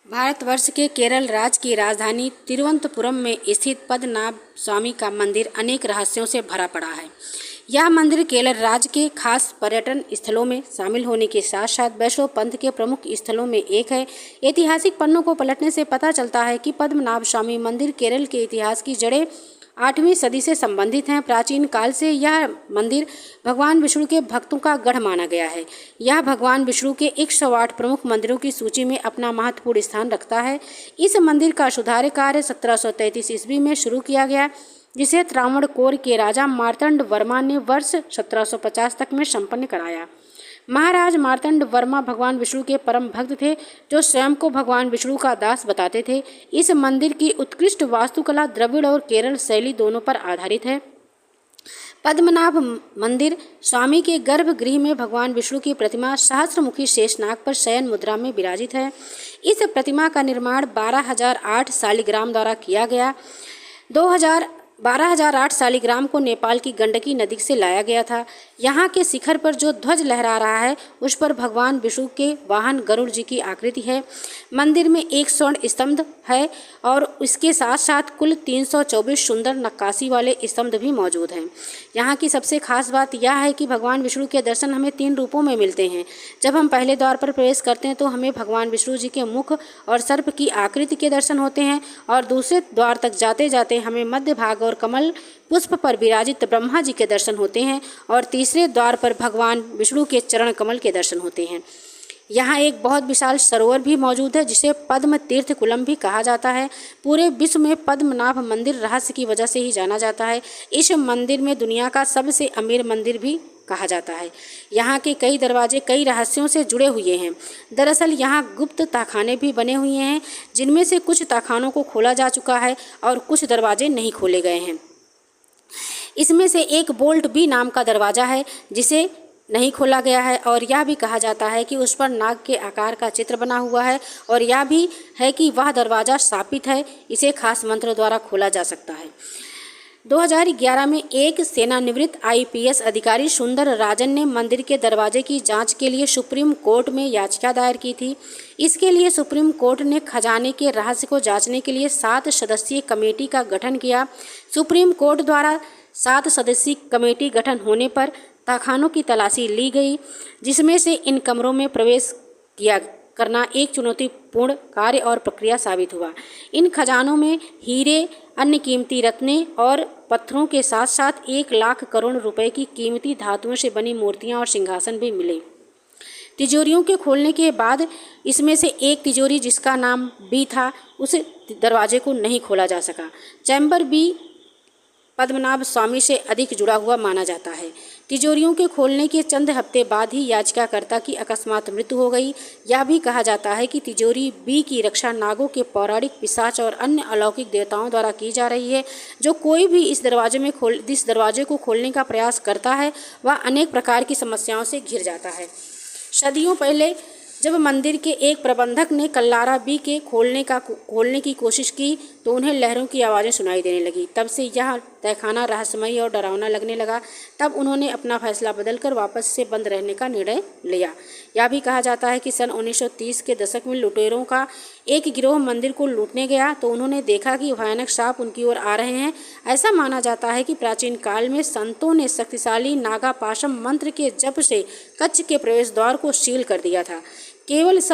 भारतवर्ष के केरल राज्य की राजधानी तिरुवनंतपुरम में स्थित पद्मनाभ स्वामी का मंदिर अनेक रहस्यों से भरा पड़ा है। यह मंदिर केरल राज्य के खास पर्यटन स्थलों में शामिल होने के साथ साथ वैष्णव पंथ के प्रमुख स्थलों में एक है। ऐतिहासिक पन्नों को पलटने से पता चलता है कि पद्मनाभ स्वामी मंदिर केरल के इतिहास की जड़ें 8वीं सदी से संबंधित हैं। प्राचीन काल से यह मंदिर भगवान विष्णु के भक्तों का गढ़ माना गया है। यह भगवान विष्णु के 108 प्रमुख मंदिरों की सूची में अपना महत्वपूर्ण स्थान रखता है। इस मंदिर का सुधार कार्य 1733 ईस्वी में शुरू किया गया, जिसे त्रावणकोर के राजा मार्तंड वर्मा ने वर्ष 1750 तक में संपन्न कराया। महाराज मार्तंड वर्मा भगवान विष्णु के परम भक्त थे, जो स्वयं को भगवान विष्णु का दास बताते थे। इस मंदिर की उत्कृष्ट वास्तुकला द्रविड़ और केरल शैली दोनों पर आधारित है। पद्मनाभ मंदिर स्वामी के गर्भगृह में भगवान विष्णु की प्रतिमा सहस्त्रमुखी शेषनाग पर शयन मुद्रा में विराजित है। इस प्रतिमा का निर्माण 12,008 शालिग्राम द्वारा किया गया। 12,008 शालिग्राम को नेपाल की गंडकी नदी से लाया गया था। यहाँ के शिखर पर जो ध्वज लहरा रहा है, उस पर भगवान विष्णु के वाहन गरुड़ जी की आकृति है। मंदिर में एक स्वर्ण स्तंभ है और इसके साथ साथ कुल 324 सुंदर नक्काशी वाले स्तंभ भी मौजूद हैं। यहाँ की सबसे खास बात यह है कि भगवान विष्णु के दर्शन हमें 3 रूपों में मिलते हैं। जब हम पहले द्वार पर प्रवेश करते हैं तो हमें भगवान विष्णु जी के मुख और सर्प की आकृति के दर्शन होते हैं, और दूसरे द्वार तक जाते जाते हमें मध्य भाग और कमल पुष्प पर विराजित ब्रह्मा जी के दर्शन होते हैं, और तीसरे द्वार पर भगवान विष्णु के चरण कमल के दर्शन होते हैं। यहाँ एक बहुत विशाल सरोवर भी मौजूद है, जिसे पद्म तीर्थ कुलम भी कहा जाता है। पूरे विश्व में पद्मनाभ मंदिर रहस्य की वजह से ही जाना जाता है। इस मंदिर में दुनिया का सबसे अमीर मंदिर भी कहा जाता है। यहाँ के कई दरवाजे कई रहस्यों से जुड़े हुए हैं। दरअसल यहाँ गुप्त तहखाने भी बने हुए हैं, जिनमें से कुछ तहखानों को खोला जा चुका है और कुछ दरवाजे नहीं खोले गए हैं। इसमें से एक बोल्ट बी नाम का दरवाज़ा है, जिसे नहीं खोला गया है, और यह भी कहा जाता है कि उस पर नाग के आकार का चित्र बना हुआ है, और यह भी है कि वह दरवाज़ा शापित है, इसे खास मंत्र द्वारा खोला जा सकता है। 2011 में एक सेवानिवृत्त IPS अधिकारी सुंदर राजन ने मंदिर के दरवाजे की जांच के लिए सुप्रीम कोर्ट में याचिका दायर की थी। इसके लिए सुप्रीम कोर्ट ने खजाने के रहस्य को जांचने के लिए 7 सदस्यीय कमेटी का गठन किया। सुप्रीम कोर्ट द्वारा 7 सदस्यीय कमेटी गठन होने पर तहखानों की तलाशी ली गई, जिसमें से इन कमरों में प्रवेश करना एक चुनौतीपूर्ण कार्य और प्रक्रिया साबित हुआ। इन खजानों में हीरे, अन्य कीमती रत्नें और पत्थरों के साथ साथ 1 लाख करोड़ रुपए की कीमती धातुओं से बनी मूर्तियां और सिंहासन भी मिले। तिजोरियों के खोलने के बाद इसमें से एक तिजोरी, जिसका नाम बी था, उस दरवाजे को नहीं खोला जा सका। चैम्बर बी पद्मनाभ स्वामी से अधिक जुड़ा हुआ माना जाता है। तिजोरियों के खोलने के चंद हफ्ते बाद ही याचिकाकर्ता की अकस्मात मृत्यु हो गई। यह भी कहा जाता है कि तिजोरी बी की रक्षा नागों के पौराणिक पिशाच और अन्य अलौकिक देवताओं द्वारा की जा रही है। जो कोई भी इस दरवाजे को खोलने का प्रयास करता है, वह अनेक प्रकार की समस्याओं से घिर जाता है। सदियों पहले जब मंदिर के एक प्रबंधक ने कल्लारा बी के खोलने की कोशिश की, तो उन्हें लहरों की आवाज़ें सुनाई देने लगी। तब से यह तहखाना रहस्यमयी और डरावना लगने लगा। तब उन्होंने अपना फैसला बदलकर वापस से बंद रहने का निर्णय लिया। यह भी कहा जाता है कि सन 1930 के दशक में लुटेरों का एक गिरोह मंदिर को लूटने गया, तो उन्होंने देखा कि भयानक सांप उनकी ओर आ रहे हैं। ऐसा माना जाता है कि प्राचीन काल में संतों ने शक्तिशाली नागापाशम मंत्र के जप से कक्ष के प्रवेश द्वार को सील कर दिया था। केवल